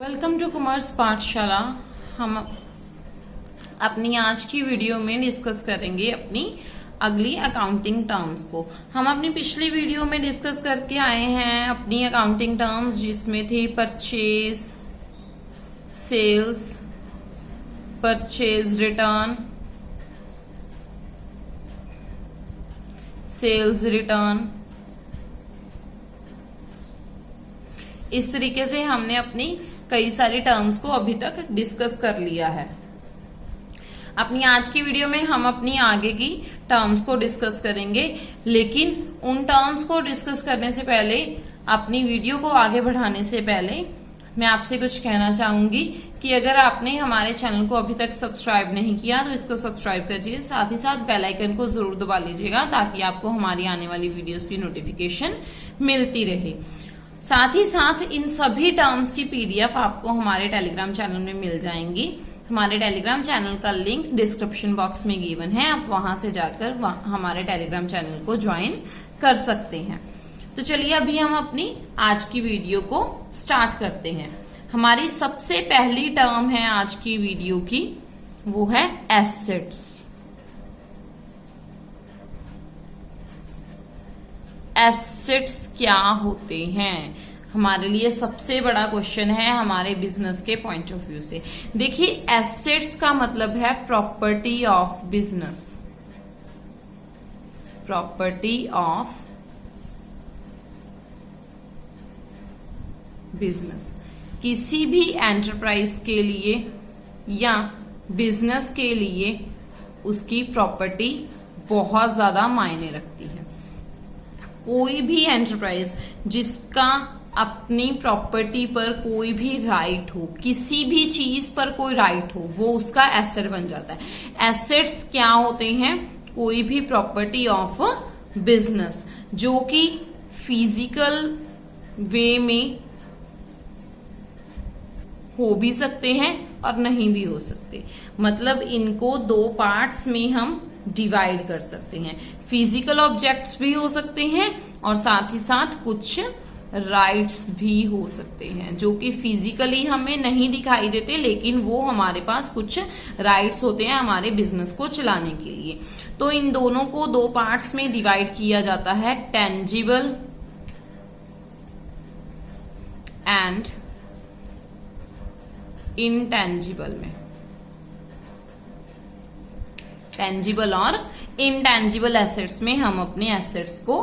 Welcome to commerce पाठशाला। हम अपनी आज की वीडियो में डिस्कस करेंगे अपनी अगली अकाउंटिंग टर्म्स को। हम अपनी पिछली वीडियो में डिस्कस करके आए हैं अपनी अकाउंटिंग टर्म्स, जिसमें थे purchase, sales, purchase return, sales return. इस तरीके से हमने अपनी कई सारी टर्म्स को अभी तक डिस्कस कर लिया है। अपनी आज की वीडियो में हम अपनी आगे की टर्म्स को डिस्कस करेंगे, लेकिन उन टर्म्स को डिस्कस करने से पहले, अपनी वीडियो को आगे बढ़ाने से पहले मैं आपसे कुछ कहना चाहूंगी कि अगर आपने हमारे चैनल को अभी तक सब्सक्राइब नहीं किया तो इसको सब्सक्राइब करिए, साथ ही साथ बेल आइकन को जरूर दबा लीजिएगा ताकि आपको हमारी आने वाली वीडियोस की नोटिफिकेशन मिलती रहे। साथ ही साथ इन सभी टर्म्स की पीडीएफ आपको हमारे टेलीग्राम चैनल में मिल जाएंगी। हमारे टेलीग्राम चैनल का लिंक डिस्क्रिप्शन बॉक्स में गिवन है, आप वहां से जाकर हमारे टेलीग्राम चैनल को ज्वाइन कर सकते हैं। तो चलिए अभी हम अपनी आज की वीडियो को स्टार्ट करते हैं। हमारी सबसे पहली टर्म है आज की वीडियो की, वो है एसेट्स। एसेट्स क्या होते हैं, हमारे लिए सबसे बड़ा क्वेश्चन है हमारे बिजनेस के पॉइंट ऑफ व्यू से। देखिए, एसेट्स का मतलब है property of business. Property of business किसी भी एंटरप्राइज के लिए या बिजनेस के लिए उसकी प्रॉपर्टी बहुत ज्यादा मायने रखती है। कोई भी एंटरप्राइज जिसका अपनी प्रॉपर्टी पर कोई भी राइट हो, किसी भी चीज पर कोई राइट हो, वो उसका एसेट बन जाता है। एसेट्स क्या होते हैं? कोई भी प्रॉपर्टी ऑफ बिजनेस जो कि फिजिकल वे में हो भी सकते हैं और नहीं भी हो सकते। मतलब इनको दो पार्ट्स में हम डिवाइड कर सकते हैं। फिजिकल ऑब्जेक्ट्स भी हो सकते हैं और साथ ही साथ कुछ राइट्स भी हो सकते हैं जो कि फिजिकली हमें नहीं दिखाई देते, लेकिन वो हमारे पास कुछ राइट्स होते हैं हमारे बिजनेस को चलाने के लिए। तो इन दोनों को दो पार्ट्स में डिवाइड किया जाता है, टेंजिबल एंड इनटेंजिबल में। टेंजिबल और इनटेंजिबल एसेट्स में हम अपने एसेट्स को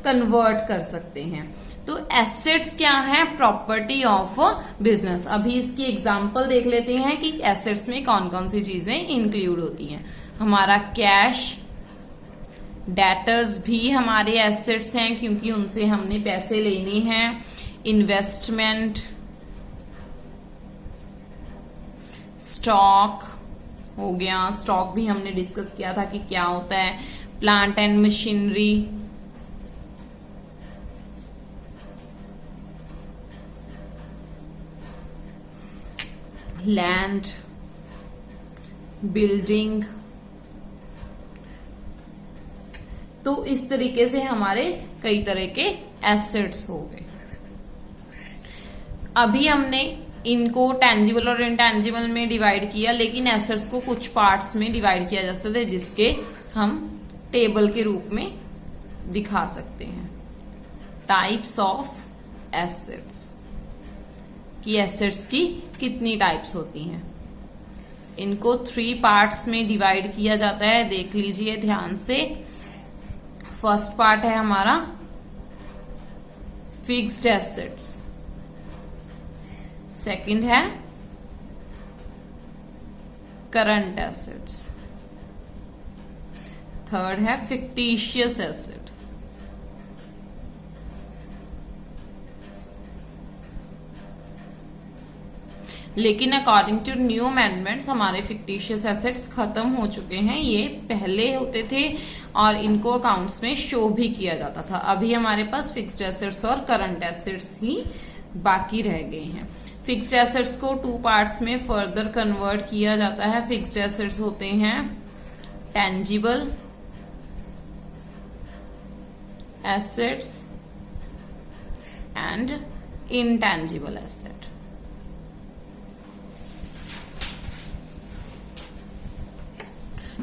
कन्वर्ट कर सकते हैं। तो एसेट्स क्या है? Property of business. अभी इसकी एग्जांपल देख लेते हैं कि एसेट्स में कौन कौन सी चीजें इंक्लूड होती हैं। हमारा कैश, डेटर्स भी हमारे एसेट्स हैं क्योंकि उनसे हमने पैसे लेने हैं। इन्वेस्टमेंट, स्टॉक हो गया, स्टॉक भी हमने डिस्कस किया था कि क्या होता है। Plant and machinery, land, building. तो इस तरीके से हमारे कई तरह के एसेट्स हो गए। अभी हमने इनको टेंजिबल और इनटेंजिबल में डिवाइड किया, लेकिन एसेट्स को कुछ पार्ट्स में डिवाइड किया जा सकता है जिसके हम टेबल के रूप में दिखा सकते हैं। टाइप्स ऑफ एसेट्स, कि एसेट्स की कितनी टाइप्स होती हैं। इनको 3 पार्ट्स में डिवाइड किया जाता है, देख लीजिए ध्यान से। फर्स्ट पार्ट है हमारा फिक्स्ड एसेट्स, सेकंड है करंट एसेट्स, थर्ड है फिक्टिशियस एसेट। लेकिन अकॉर्डिंग टू न्यू अमेंडमेंट्स हमारे फिक्टिशियस एसेट्स खत्म हो चुके हैं। ये पहले होते थे और इनको अकाउंट्स में शो भी किया जाता था। अभी हमारे पास फिक्स्ड एसेट्स और करंट एसेट्स ही बाकी रह गए हैं। फिक्स्ड एसेट्स को 2 पार्ट्स में फर्दर कन्वर्ट किया जाता है। फिक्स्ड एसेट्स होते हैं tangible assets and intangible asset।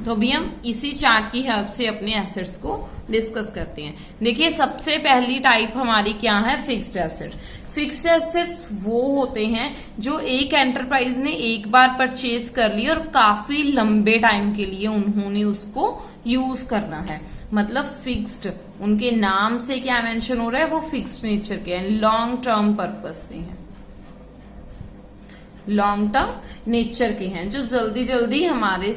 तो अभी हम इसी चार्ट की हेल्प से अपने एसेट्स को डिस्कस करते हैं। देखिए सबसे पहली टाइप हमारी क्या है, फिक्स्ड एसेट। फिक्स्ड एसेट्स वो होते हैं जो एक एंटरप्राइज ने एक बार परचेज कर ली और काफी लंबे टाइम के लिए उन्होंने उसको यूज करना है, मतलब फिक्स्ड। उनके नाम से क्या मेंशन हो रहा है, वो फिक्स्ड नेचर के हैं, लॉन्ग टर्म पर्पज से हैं, लॉन्ग टर्म नेचर के हैं, जो जल्दी जल्दी हमारे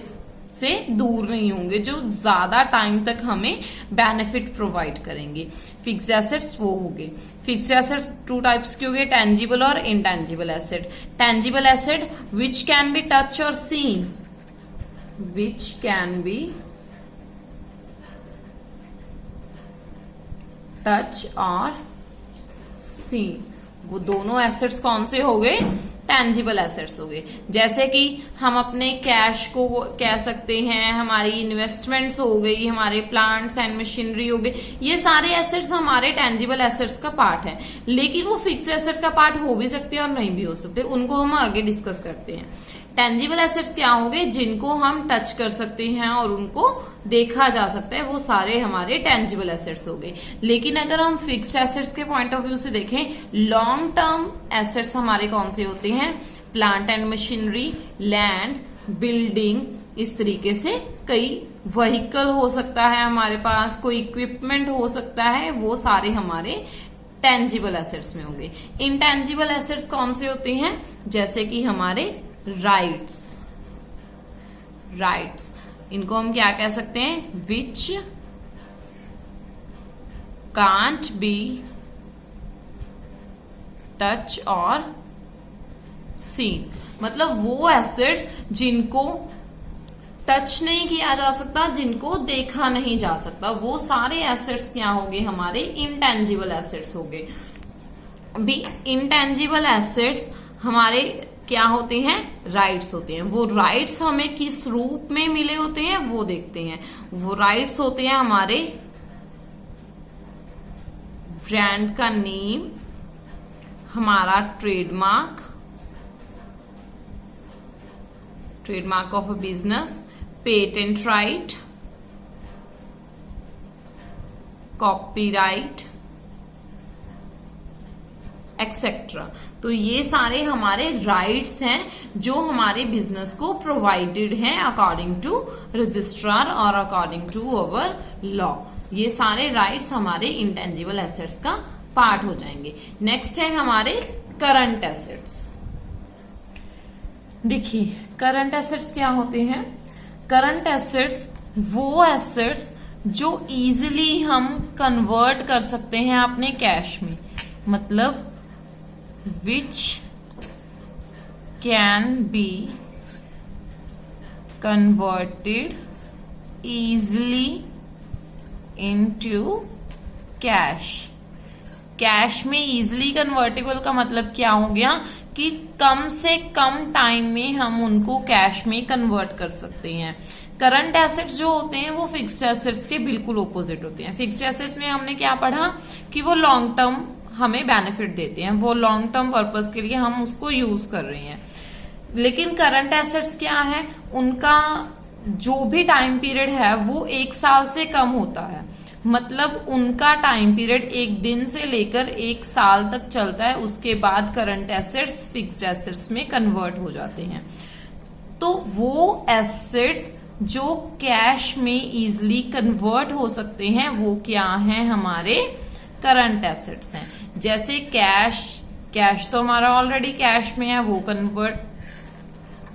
से दूर नहीं होंगे, जो ज्यादा टाइम तक हमें बेनिफिट प्रोवाइड करेंगे। फिक्स्ड एसेट्स वो हो गए। फिक्स्ड एसेट्स टू टाइप्स के हो गए, टेंजिबल और intangible asset. Tangible asset which can be touch और seen, which can be touch और सीन, वो दोनों एसेट्स कौन से हो गए, टेंजिबल एसेट्स हो गए। जैसे कि हम अपने कैश को कह सकते हैं, हमारी इन्वेस्टमेंट्स हो गई, हमारे प्लांट्स एंड मशीनरी हो गई, ये सारे एसेट्स हमारे टेंजिबल एसेट्स का पार्ट है। लेकिन वो फिक्स्ड एसेट का पार्ट हो भी सकते हैं और नहीं भी हो सकते, उनको हम आगे डिस्कस करते हैं। टेंजिबल एसेट्स क्या होंगे, जिनको हम टच कर सकते हैं और उनको देखा जा सकता है, वो सारे हमारे टेंजिबल एसेट्स हो गए। लेकिन अगर हम फिक्स्ड एसेट्स के पॉइंट ऑफ व्यू से देखें, लॉन्ग टर्म एसेट्स हमारे कौन से होते हैं, plant and machinery, land, building, इस तरीके से कई व्हीकल हो सकता है हमारे पास, कोई इक्विपमेंट हो सकता है, वो सारे हमारे टेंजिबल एसेट्स में होंगे। इनटेंजिबल एसेट्स कौन से होते हैं, जैसे कि हमारे राइट्स, इनको हम क्या कह सकते हैं, विच कांट बी टच और सीन, मतलब वो एसेट्स जिनको टच नहीं किया जा सकता, जिनको देखा नहीं जा सकता, वो सारे एसेट्स क्या होंगे, हमारे इनटेंजिबल एसेट्स होंगे। अभी इनटेंजिबल एसेट्स हमारे क्या होते हैं, राइट्स होते हैं। वो राइट्स हमें किस रूप में मिले होते हैं वो देखते हैं। वो राइट्स होते हैं हमारे ब्रांड का नेम, हमारा trademark of a business, patent right, copyright etcetera. तो ये सारे हमारे राइट्स हैं जो हमारे बिजनेस को प्रोवाइडेड हैं अकॉर्डिंग टू रजिस्ट्रार और अकॉर्डिंग टू अवर लॉ। ये सारे राइट्स हमारे इंटेंजिबल एसेट्स का पार्ट हो जाएंगे। नेक्स्ट है हमारे करंट एसेट्स। देखिए करंट एसेट्स क्या होते हैं, करंट एसेट्स वो एसेट्स जो इजीली हम कन्वर्ट कर सकते हैं अपने कैश में, मतलब which can be converted easily into cash। Cash में इजीली कन्वर्टेबल का मतलब क्या हो गया कि कम से कम टाइम में हम उनको कैश में कन्वर्ट कर सकते हैं। करंट एसेट्स जो होते हैं वो फिक्स्ड एसेट्स के बिल्कुल ऑपोजिट होते हैं। फिक्स्ड एसेट्स में हमने क्या पढ़ा कि वो लॉन्ग टर्म हमें बेनिफिट देते हैं, वो लॉन्ग टर्म पर्पस के लिए हम उसको यूज कर रहे हैं। लेकिन करंट एसेट्स क्या है, उनका जो भी टाइम पीरियड है वो 1 साल से कम होता है, मतलब उनका टाइम पीरियड 1 दिन से लेकर 1 साल तक चलता है। उसके बाद करंट एसेट्स फिक्स्ड एसेट्स में कन्वर्ट हो जाते हैं। तो वो एसेट्स जो कैश में इजिली कन्वर्ट हो सकते हैं वो क्या है, हमारे करंट एसेट्स हैं। जैसे कैश तो हमारा ऑलरेडी कैश में है, वो कन्वर्ट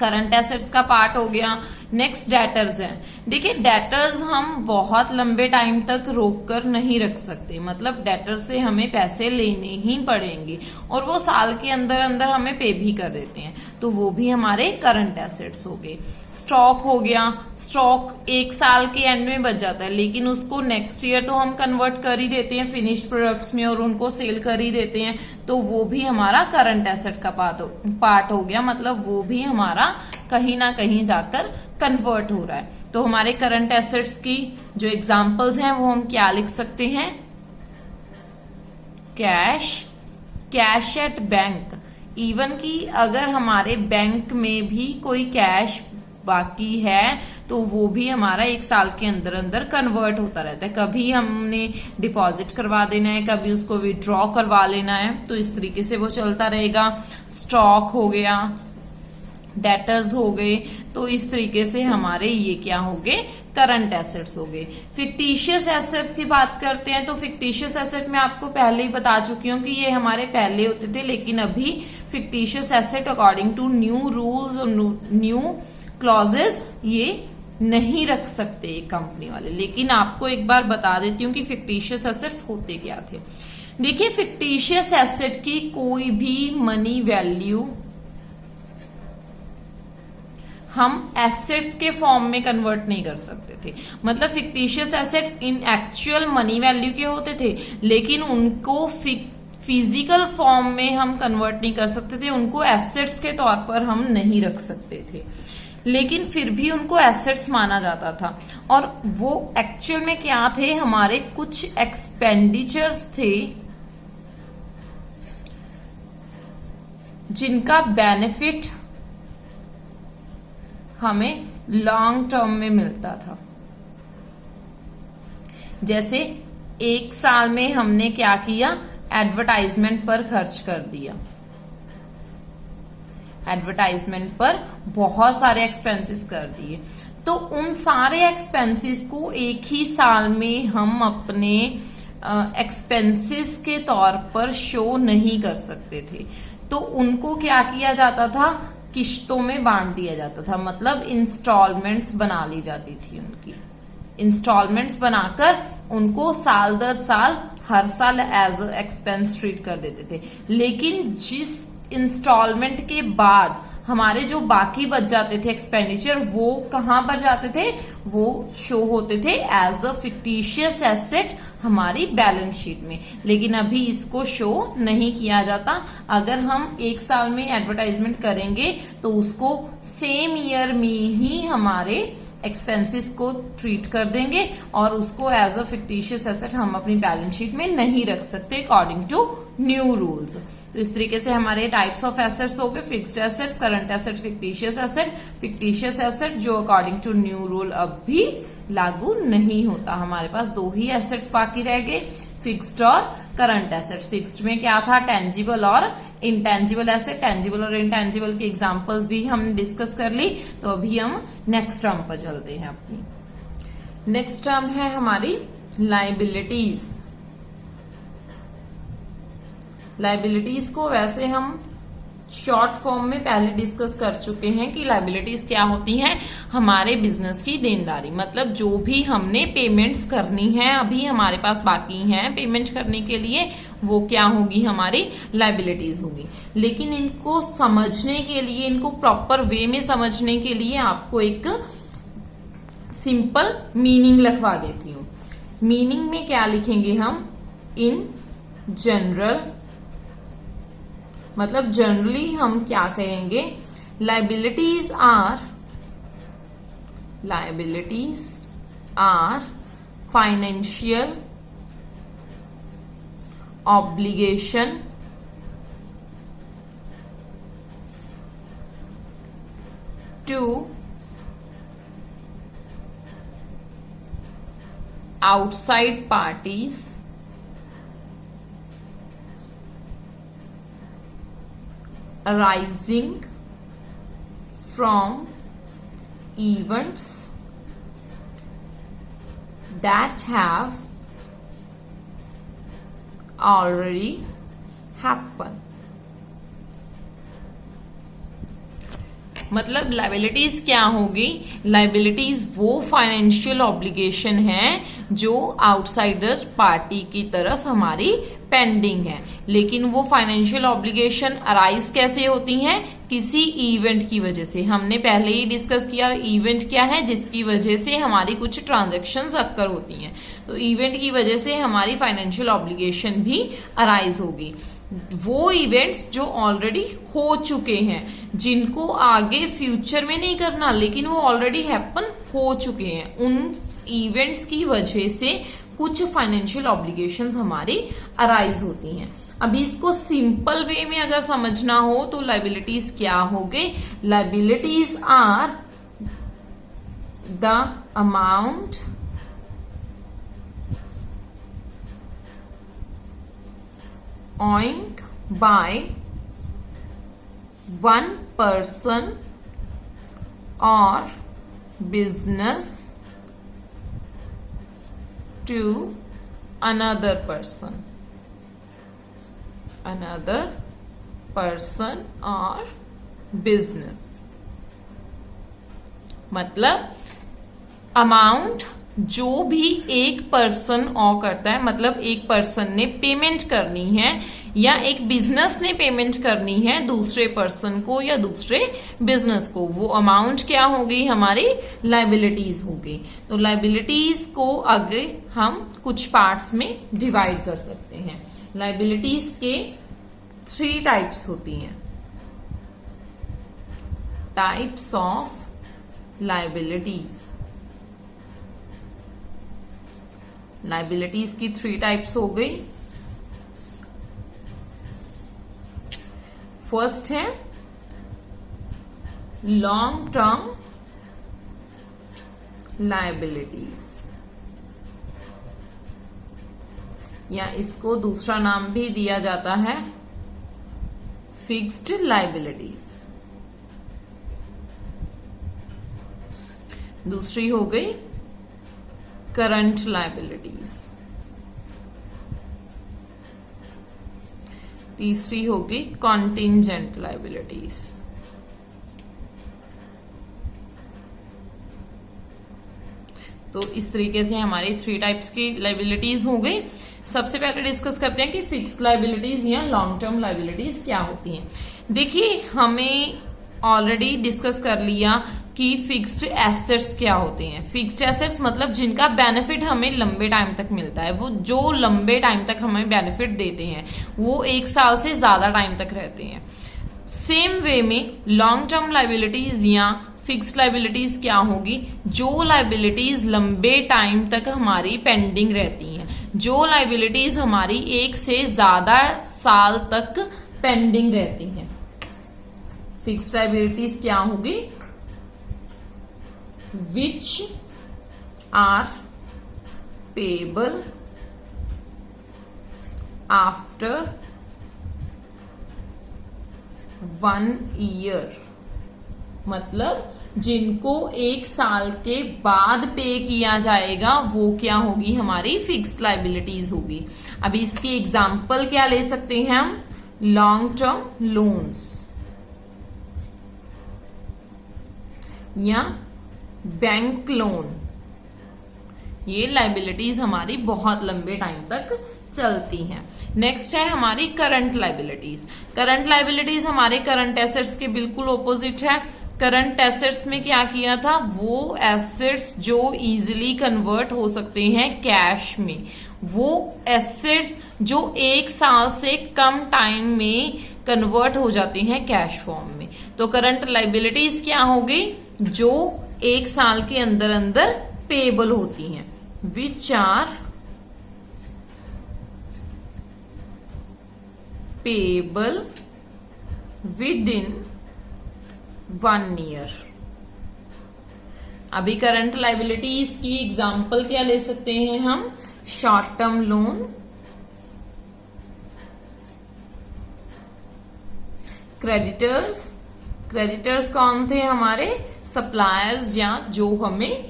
करंट एसेट्स का पार्ट हो गया। नेक्स्ट डेटर्स हैं। देखिए डेटर्स हम बहुत लंबे टाइम तक रोक कर नहीं रख सकते, मतलब डेटर्स से हमें पैसे लेने ही पड़ेंगे और वो साल के अंदर अंदर हमें पे भी कर देते हैं, तो वो भी हमारे करंट एसेट्स हो गए। स्टॉक हो गया, स्टॉक 1 साल के एंड में बच जाता है, लेकिन उसको नेक्स्ट ईयर तो हम कन्वर्ट कर ही देते हैं फिनिश्ड प्रोडक्ट्स में और उनको सेल कर ही देते हैं, तो वो भी हमारा करंट एसेट का पार्ट हो गया, मतलब वो भी हमारा कहीं ना कहीं जाकर कन्वर्ट हो रहा है। तो हमारे करंट एसेट्स की जो एग्जांपल्स हैं वो हम क्या लिख सकते हैं, कैश एट बैंक। इवन कि अगर हमारे बैंक में भी कोई कैश बाकी है तो वो भी हमारा 1 साल के अंदर अंदर कन्वर्ट होता रहता है। कभी हमने डिपॉजिट करवा देना है, कभी उसको विड्रॉ करवा लेना है, तो इस तरीके से वो चलता रहेगा। स्टॉक हो गया, डेटर्स हो गए, तो इस तरीके से हमारे ये क्या हो गए, करंट एसेट्स हो गए। फिक्टिशियस एसेट्स की बात करते हैं तो फिक्टिशियस एसेट मैं आपको पहले ही बता चुकी हूँ कि ये हमारे पहले होते थे, लेकिन अभी fictitious asset according to new rules और न्यू क्लॉजेस ये नहीं रख सकते एक कंपनी वाले। लेकिन आपको एक बार बता देती हूँ कि फिक्टिशियस एसेट्स होते क्या थे। देखिए, फिक्टिशियस एसेट की कोई भी मनी वैल्यू हम एसेट्स के फॉर्म में कन्वर्ट नहीं कर सकते थे। मतलब फिक्टिशियस एसेट इन एक्चुअल मनी वैल्यू के होते थे, लेकिन उनको फिजिकल फॉर्म में हम कन्वर्ट नहीं कर सकते थे, उनको एसेट्स के तौर पर हम नहीं रख सकते थे, लेकिन फिर भी उनको एसेट्स माना जाता था। और वो एक्चुअल में क्या थे, हमारे कुछ एक्सपेंडिचर्स थे जिनका बेनिफिट हमें लॉन्ग टर्म में मिलता था। जैसे 1 साल में हमने क्या किया, एडवर्टाइजमेंट पर खर्च कर दिया, एडवर्टाइजमेंट पर बहुत सारे एक्सपेंसेस कर दिए, तो उन सारे एक्सपेंसेस को एक ही साल में हम अपने एक्सपेंसेस के तौर पर शो नहीं कर सकते थे। तो उनको क्या किया जाता था, किश्तों में बांट दिया जाता था। मतलब इंस्टॉलमेंट्स बना ली जाती थी उनकी, इंस्टॉलमेंट्स बनाकर उनको साल दर साल हर साल एज एक्सपेंस ट्रीट कर देते थे। लेकिन जिस इंस्टॉलमेंट के बाद हमारे जो बाकी बच जाते थे एक्सपेंडिचर, वो कहां पर जाते थे, वो शो होते थे एज अ फिक्टिशियस एसेट हमारी बैलेंस शीट में। लेकिन अभी इसको शो नहीं किया जाता। अगर हम 1 साल में एडवर्टाइजमेंट करेंगे तो उसको सेम ईयर में ही हमारे एक्सपेंसेस को ट्रीट कर देंगे और उसको एज अ फिक्टिशियस एसेट हम अपनी बैलेंस शीट में नहीं रख सकते अकॉर्डिंग टू न्यू रूल्स। तो इस तरीके से हमारे टाइप्स ऑफ एसेट्स हो गए, fixed assets, current asset, fictitious asset. Fictitious asset जो अकॉर्डिंग टू न्यू रूल अब भी लागू नहीं होता। हमारे पास 2 ही एसेट्स बाकी रह गए, फिक्स्ड और करंट एसेट। फिक्स्ड में क्या था, टेंजिबल और इंटेंजिबल एसेट। टेंजिबल और इंटेंजिबल के एग्जांपल्स भी हमने डिस्कस कर ली। तो अभी हम नेक्स्ट टर्म पर चलते हैं। अपनी नेक्स्ट टर्म है हमारी लायबिलिटीज। लायबिलिटीज को वैसे हम शॉर्ट फॉर्म में पहले डिस्कस कर चुके हैं कि लायबिलिटीज क्या होती हैं, हमारे बिजनेस की देनदारी। मतलब जो भी हमने पेमेंट्स करनी है, अभी हमारे पास बाकी हैं पेमेंट करने के लिए, वो क्या होगी, हमारी लायबिलिटीज होगी। लेकिन इनको समझने के लिए, इनको प्रॉपर वे में समझने के लिए आपको एक सिंपल मीनिंग लिखवा देती हूं। मीनिंग में क्या लिखेंगे हम, इन जनरल, मतलब जनरली हम क्या कहेंगे, liabilities are financial obligation to outside parties arising from events that have already happened। मतलब लायबिलिटीज क्या होगी, लायबिलिटीज वो फाइनेंशियल ऑब्लिगेशन है जो आउटसाइडर पार्टी की तरफ हमारी पेंडिंग है। लेकिन वो फाइनेंशियल ऑब्लिगेशन अराइज कैसे होती हैं, किसी इवेंट की वजह से। हमने पहले ही डिस्कस किया इवेंट क्या है, जिसकी वजह से हमारी कुछ ट्रांजैक्शंस अक्कर होती हैं। तो इवेंट की वजह से हमारी फाइनेंशियल ऑब्लिगेशन भी अराइज होगी। वो इवेंट्स जो ऑलरेडी हो चुके हैं, जिनको आगे फ्यूचर में नहीं करना, लेकिन वो ऑलरेडी हैपन हो चुके हैं, उन इवेंट्स की वजह से कुछ फाइनेंशियल ऑब्लिगेशंस हमारी अराइज होती हैं। अभी इसको सिंपल वे में अगर समझना हो तो लायबिलिटीज क्या हो गई, liabilities are the amount owing by one person or business to another person or business। मतलब अमाउंट जो भी एक पर्सन ऑ करता है, मतलब एक पर्सन ने पेमेंट करनी है या एक बिजनेस ने पेमेंट करनी है दूसरे पर्सन को या दूसरे बिजनेस को, वो अमाउंट क्या हो गई, हमारी लाइबिलिटीज हो गई। तो लाइबिलिटीज को आगे हम कुछ पार्ट्स में डिवाइड कर सकते हैं। लाइबिलिटीज के 3 टाइप्स होती हैं। टाइप्स ऑफ लाइबिलिटीज, लाइबिलिटीज की 3 टाइप्स हो गई। फर्स्ट है लॉन्ग टर्म लाइबिलिटीज, या इसको दूसरा नाम भी दिया जाता है फिक्स्ड लाइबिलिटीज। दूसरी हो गई करंट लाइबिलिटीज, तीसरी होगी कॉन्टिंजेंट लाइबिलिटीज। तो इस तरीके से हमारी 3 टाइप्स की लाइबिलिटीज हो गई। सबसे पहले डिस्कस करते हैं कि फिक्स्ड लाइबिलिटीज या लॉन्ग टर्म लाइबिलिटीज क्या होती हैं। देखिए, हमें ऑलरेडी डिस्कस कर लिया कि फिक्स्ड एसेट्स क्या होते हैं। फिक्स्ड एसेट्स मतलब जिनका बेनिफिट हमें लंबे टाइम तक मिलता है, वो जो लंबे टाइम तक हमें बेनिफिट देते हैं, वो 1 साल से ज्यादा टाइम तक रहते हैं। सेम वे में लॉन्ग टर्म लाइबिलिटीज या फिक्स्ड लाइबिलिटीज क्या होगी, जो लाइबिलिटीज लंबे टाइम तक हमारी पेंडिंग रहती हैं, जो लाइबिलिटीज हमारी 1 से ज्यादा साल तक पेंडिंग रहती हैं। फिक्स्ड लाइबिलिटीज क्या होगी, which are payable after 1 year, मतलब जिनको 1 साल के बाद पे किया जाएगा, वो क्या होगी, हमारी फिक्स्ड लाइबिलिटीज होगी। अभी इसकी एग्जाम्पल क्या ले सकते हैं हम, लॉन्ग टर्म लोन्स या बैंक लोन। ये लाइबिलिटीज हमारी बहुत लंबे टाइम तक चलती हैं। नेक्स्ट है हमारी करंट लाइबिलिटीज। करंट लाइबिलिटीज हमारे करंट एसेट्स के बिल्कुल ऑपोजिट है। करंट एसेट्स में क्या किया था, वो एसेट्स जो इजीली कन्वर्ट हो सकते हैं कैश में, वो एसेट्स जो 1 साल से कम टाइम में कन्वर्ट हो जाते हैं कैश फॉर्म में। तो करंट लाइबिलिटीज क्या हो गई, जो 1 साल के अंदर अंदर पेबल होती हैं, which are payable within 1 year. अभी करंट लाइबिलिटीज की एग्जाम्पल क्या ले सकते हैं हम, short term loan, creditors. Creditors कौन थे, हमारे सप्लायर्स या जो हमें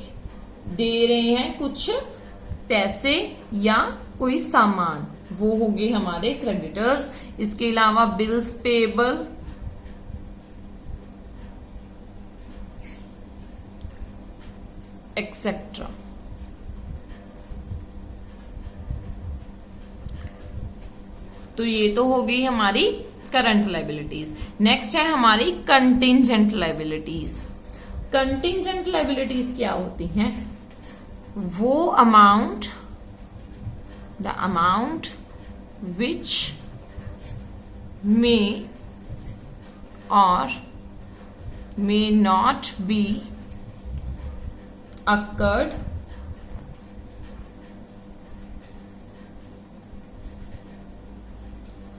दे रहे हैं कुछ पैसे या कोई सामान, वो हो गए हमारे क्रेडिटर्स। इसके अलावा बिल्स पेबल, एक्सेट्रा। तो ये तो हो गई हमारी करंट लाइबिलिटीज। नेक्स्ट है हमारी कंटिंजेंट लाइबिलिटीज। कंटिंजेंट लाइबिलिटीज क्या होती हैं, वो amount, the amount which may और may not B occurred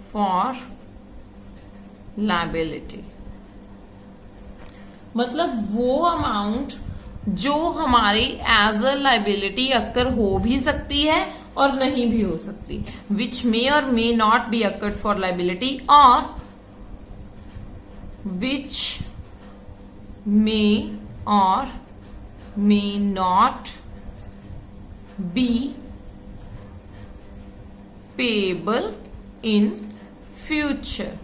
for liability। मतलब वो अमाउंट जो हमारी एज अ लाइबिलिटी अक्कर हो भी सकती है और नहीं भी हो सकती, विच मे और may not be accrued for liability, और विच मे और may not be payable in future.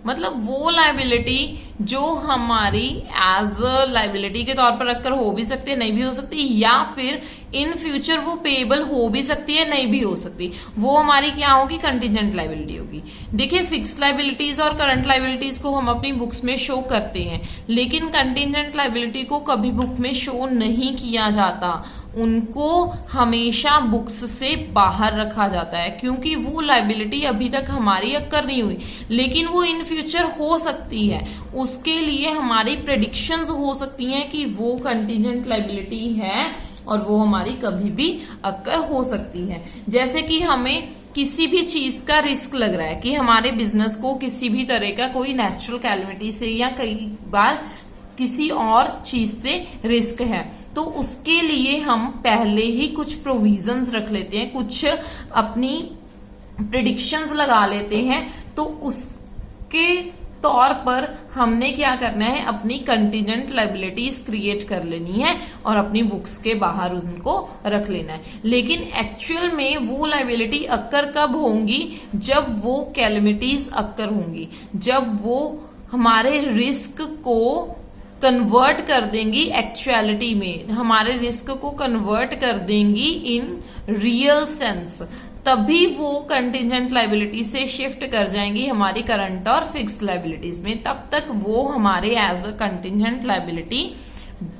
मतलब वो लाइबिलिटी जो हमारी एज अ लाइबिलिटी के तौर पर रखकर हो भी सकती है, नहीं भी हो सकती, या फिर इन फ्यूचर वो पेएबल हो भी सकती है, नहीं भी हो सकती, वो हमारी क्या होगी, कंटीजेंट लाइबिलिटी होगी। देखिए फिक्स्ड लाइबिलिटीज और करंट लाइबिलिटीज को हम अपनी बुक्स में शो करते हैं, लेकिन कंटीजेंट लाइबिलिटी को कभी बुक में शो नहीं किया जाता, उनको हमेशा बुक्स से बाहर रखा जाता है, क्योंकि वो लाइबिलिटी अभी तक हमारी अक्कर नहीं हुई, लेकिन वो इन फ्यूचर हो सकती है। उसके लिए हमारी प्रेडिक्शंस हो सकती हैं कि वो कंटीजेंट लाइबिलिटी है और वो हमारी कभी भी अक्कर हो सकती है। जैसे कि हमें किसी भी चीज का रिस्क लग रहा है कि हमारे बिजनेस को किसी भी तरह का कोई नेचुरल कैलेमिटी से या कई बार किसी और चीज से रिस्क है, तो उसके लिए हम पहले ही कुछ प्रोविजंस रख लेते हैं, कुछ अपनी प्रिडिक्शंस लगा लेते हैं। तो उसके तौर पर हमने क्या करना है, अपनी कंटीजेंट लाइबिलिटीज क्रिएट कर लेनी है और अपनी बुक्स के बाहर उनको रख लेना है। लेकिन एक्चुअल में वो लाइबिलिटी अक्कर कब होंगी, जब वो कैलेमिटीज अक्कर होंगी, जब वो हमारे रिस्क को कन्वर्ट कर देंगी एक्चुअलिटी में, हमारे रिस्क को कन्वर्ट कर देंगी इन रियल सेंस, तभी वो कंटीजेंट लाइबिलिटी से शिफ्ट कर जाएंगी हमारी करंट और फिक्स्ड लाइबिलिटीज में। तब तक वो हमारे as a contingent liability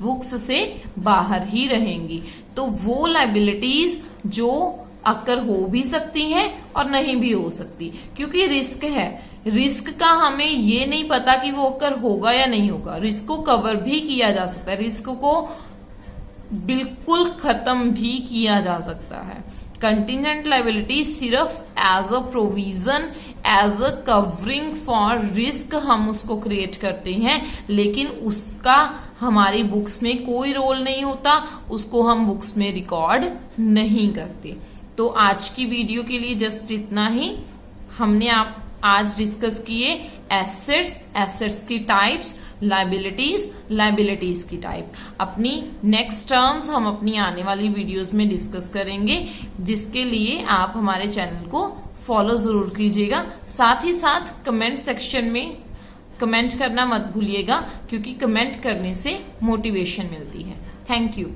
books से बाहर ही रहेंगी। तो वो लाइबिलिटीज जो अक्कर हो भी सकती हैं और नहीं भी हो सकती, क्योंकि रिस्क है, रिस्क का हमें ये नहीं पता कि वो अक्कर होगा या नहीं होगा। रिस्क को कवर भी किया जा सकता है, रिस्क को बिल्कुल खत्म भी किया जा सकता है। कंटीजेंट लाइबिलिटी सिर्फ as a provision, as a covering for risk हम उसको क्रिएट करते हैं, लेकिन उसका हमारी बुक्स में कोई रोल नहीं होता, उसको हम बुक्स में रिकॉर्ड नहीं करते। तो आज की वीडियो के लिए जस्ट इतना ही। हमने आज डिस्कस किए एसेट्स की टाइप्स, लाइबिलिटीज की टाइप। अपनी नेक्स्ट टर्म्स हम अपनी आने वाली वीडियोस में डिस्कस करेंगे, जिसके लिए आप हमारे चैनल को फॉलो जरूर कीजिएगा। साथ ही साथ कमेंट सेक्शन में कमेंट करना मत भूलिएगा, क्योंकि कमेंट करने से मोटिवेशन मिलती है। Thank you.